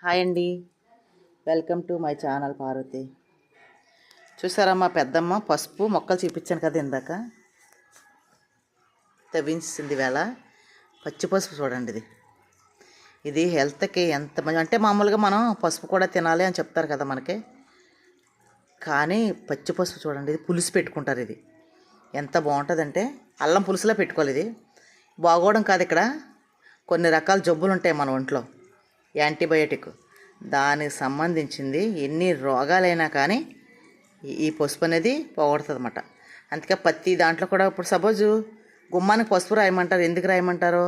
Hi అండి, welcome to my channel Parvathi. చూసారా మా పెద్దమ్మ పసుపు మొక్కలు చూపించాను కదా ఇందాక, తవ్వించింది వేళ పచ్చి పసుపు చూడండి. ఇది హెల్త్కి ఎంత మంచి అంటే మామూలుగా మనం పసుపు కూడా తినాలి అని చెప్తారు కదా మనకి, కానీ పచ్చి పసుపు చూడండి, ఇది పులుసు పెట్టుకుంటారు. ఇది ఎంత బాగుంటుందంటే అల్లం పులుసులో పెట్టుకోవాలి. ఇది బాగోవడం కాదు, ఇక్కడ కొన్ని రకాల జబ్బులు ఉంటాయి మన ఒంట్లో, యాంటీబయోటిక్ దానికి సంబంధించింది ఎన్ని రోగాలైనా కానీ ఈ పసుపు అనేది పోగొడుతుంది అన్నమాట. అందుకే ప్రతి దాంట్లో కూడా ఇప్పుడు సపోజు గుమ్మానికి పసుపు రాయమంటారు. ఎందుకు రాయమంటారో,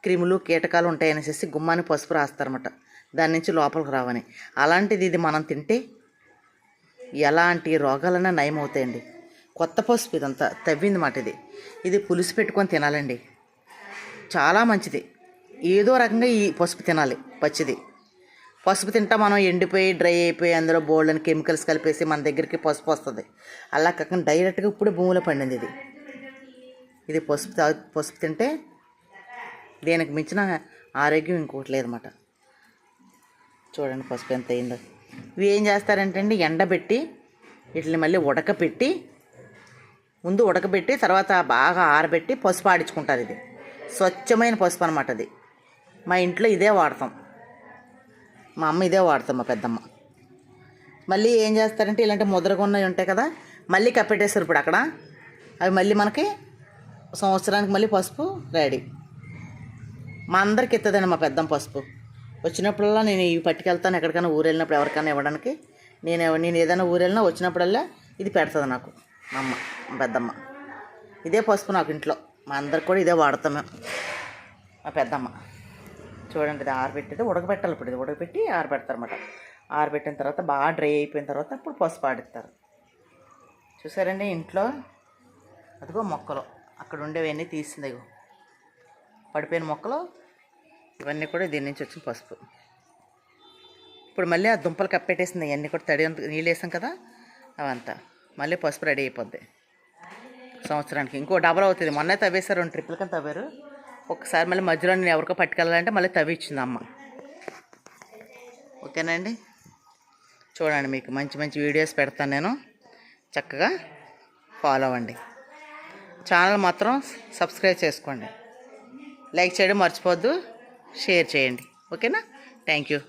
క్రిములు కీటకాలు ఉంటాయనేసి గుమ్మానికి పసుపు రాస్తారన్నమాట, దాని నుంచి లోపలికి రావని. అలాంటిది ఇది మనం తింటే ఎలాంటి రోగాలన్నా నయం అవుతాయండి. కొత్త పసుపు ఇదంతా తవ్వింది మాట. ఇది పులుసు పెట్టుకొని తినాలండి, చాలా మంచిది. ఏదో రకంగా ఈ పసుపు తినాలి. పసుపు తింటా మనం ఎండిపోయి డ్రై అయిపోయి అందులో బోల్డని కెమికల్స్ కలిపేసి మన దగ్గరికి పసుపు వస్తుంది. అలా కాకుండా డైరెక్ట్గా ఇప్పుడే భూమిలో పండింది ఇది పసుపు తింటే దేనికి మించిన ఆరోగ్యం ఇంకోటి లేదన్నమాట. చూడండి పసుపు ఎంత అయిందో. ఇవి ఏం చేస్తారంటే అండి, ఎండబెట్టి వీటిని మళ్ళీ ముందు ఉడకబెట్టి తర్వాత బాగా ఆరబెట్టి పసుపు ఆడించుకుంటారు. ఇది స్వచ్ఛమైన పసుపు అనమాట. అది మా ఇంట్లో ఇదే వాడతాం, మా అమ్మ ఇదే వాడతాం, మా పెద్దమ్మ. మళ్ళీ ఏం చేస్తారంటే ఇలాంటి ముద్రగా ఉన్నవి ఉంటాయి కదా, మళ్ళీ కప్పెట్టేస్తారు ఇప్పుడు అక్కడ. అవి మళ్ళీ మనకి సంవత్సరానికి మళ్ళీ పసుపు రెడీ. మా అందరికి ఎత్తదండి మా పెద్దమ్మ పసుపు. వచ్చినప్పుడల్లా నేను ఇవి పట్టుకెళ్తాను, ఎక్కడికైనా ఊరు వెళ్ళినప్పుడు ఎవరికైనా ఇవ్వడానికి. నేను ఏదైనా ఊరు వెళ్ళినా వచ్చినప్పుడల్లా ఇది పెడుతుంది నాకు మా అమ్మ, మా పెద్దమ్మ. ఇదే పసుపు నాకు ఇంట్లో, మా అందరికి కూడా ఇదే వాడతాం మేము. మా పెద్దమ్మ చూడండి, ఇది ఆరబెట్టేది ఉడకబెట్టాలి. ఇప్పుడు ఇది ఉడకబెట్టి ఆరబెడతారు అన్నమాట. ఆరబెట్టిన తర్వాత బాగా డ్రై అయిపోయిన తర్వాత అప్పుడు పసుపు ఆడిస్తారు. చూసారండి ఇంట్లో అదిగో మొక్కలు అక్కడ ఉండేవన్నీ తీసింది, పడిపోయిన మొక్కలు ఇవన్నీ కూడా దీని నుంచి వచ్చిన పసుపు. ఇప్పుడు మళ్ళీ ఆ దుంపలు కప్పెట్టేసింది, ఇవన్నీ కూడా తడి నీళ్ళు వేసాం కదా, అవంతా మళ్ళీ పసుపు రెడీ అయిపోద్ది. సంవత్సరానికి ఇంకో డబల్ అవుతుంది. మొన్నే తవ్వేశారు, 2 ట్రిప్పుల కింద తవ్వారు. ఒకసారి మళ్ళీ మధ్యలో నేను ఎవరికో పట్టుకెళ్ళాలంటే మళ్ళీ తవ్వి ఇచ్చింది అమ్మ. ఓకేనండి, చూడండి మీకు మంచి మంచి వీడియోస్ పెడతాను నేను, చక్కగా ఫాలో అవ్వండి. ఛానల్ మాత్రం సబ్స్క్రైబ్ చేసుకోండి, లైక్ చేయడం మర్చిపోవద్దు, షేర్ చేయండి. ఓకేనా, థ్యాంక్ యూ.